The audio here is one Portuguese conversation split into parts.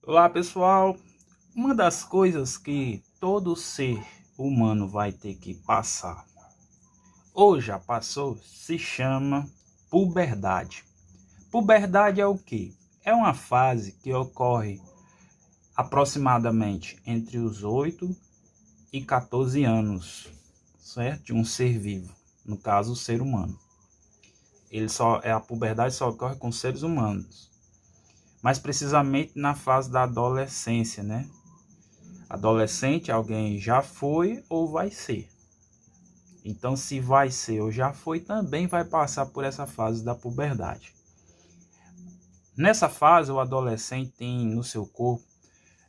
Olá pessoal, uma das coisas que todo ser humano vai ter que passar, ou já passou, se chama puberdade. Puberdade é o quê? É uma fase que ocorre aproximadamente entre os 8 e 14 anos, certo? De um ser vivo, no caso o ser humano. A puberdade só ocorre com seres humanos, mais precisamente na fase da adolescência, né? Adolescente, alguém já foi ou vai ser. Então, se vai ser ou já foi, também vai passar por essa fase da puberdade. Nessa fase, o adolescente tem no seu corpo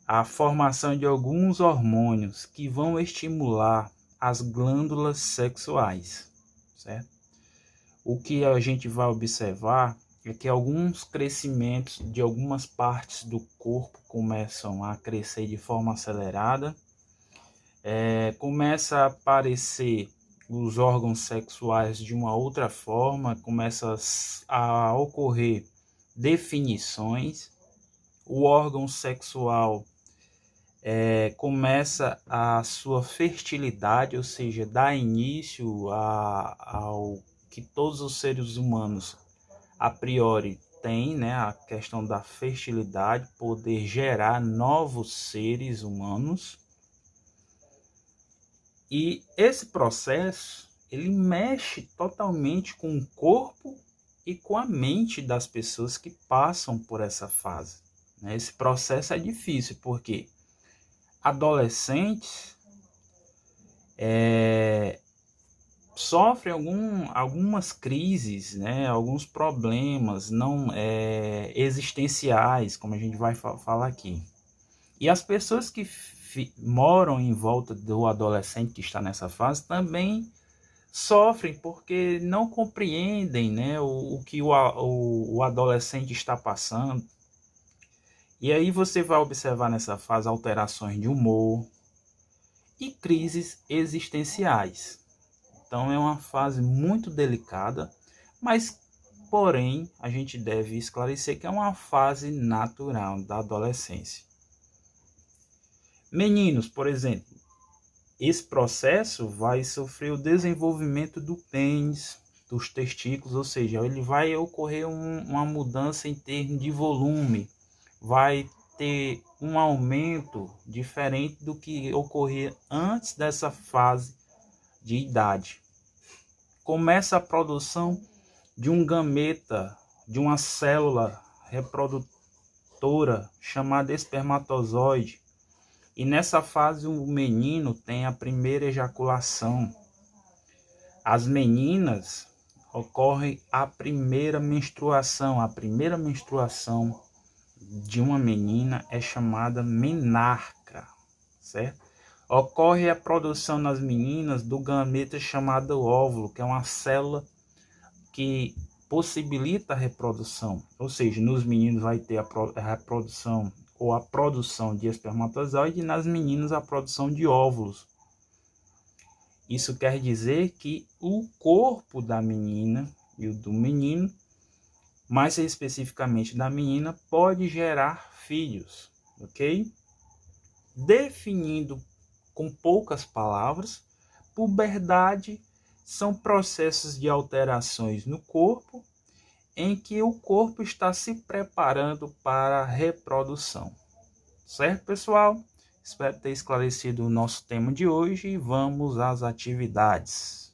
a formação de alguns hormônios que vão estimular as glândulas sexuais, certo? O que a gente vai observar é que alguns crescimentos de algumas partes do corpo começam a crescer de forma acelerada. Começa a aparecer os órgãos sexuais de uma outra forma, começa a ocorrer definições, o órgão sexual começa a sua fertilidade, ou seja, dá início ao que todos os seres humanos a priori têm, né, a questão da fertilidade, poder gerar novos seres humanos. E esse processo, ele mexe totalmente com o corpo e com a mente das pessoas que passam por essa fase. Esse processo é difícil, porque adolescentes sofrem algumas crises, né, alguns problemas não existenciais, como a gente vai falar aqui. E as pessoas que moram em volta do adolescente que está nessa fase também sofrem porque não compreendem, né, o que o adolescente está passando. E aí você vai observar nessa fase alterações de humor e crises existenciais. Então é uma fase muito delicada, mas porém a gente deve esclarecer que é uma fase natural da adolescência. Meninos, por exemplo, esse processo vai sofrer o desenvolvimento do pênis, dos testículos, ou seja, ele vai ocorrer uma mudança em termos de volume, vai ter um aumento diferente do que ocorria antes dessa fase de idade. Começa a produção de um gameta, de uma célula reprodutora chamada espermatozoide. E nessa fase o menino tem a primeira ejaculação. As meninas ocorre a primeira menstruação. A primeira menstruação de uma menina é chamada menarca, certo? Ocorre a produção nas meninas do gameta chamado óvulo, que é uma célula que possibilita a reprodução. Ou seja, nos meninos vai ter a reprodução ou a produção de espermatozoide e nas meninas a produção de óvulos. Isso quer dizer que o corpo da menina e o do menino, mais especificamente da menina, pode gerar filhos, ok? Definindo com poucas palavras, puberdade são processos de alterações no corpo em que o corpo está se preparando para a reprodução. Certo, pessoal? Espero ter esclarecido o nosso tema de hoje e vamos às atividades.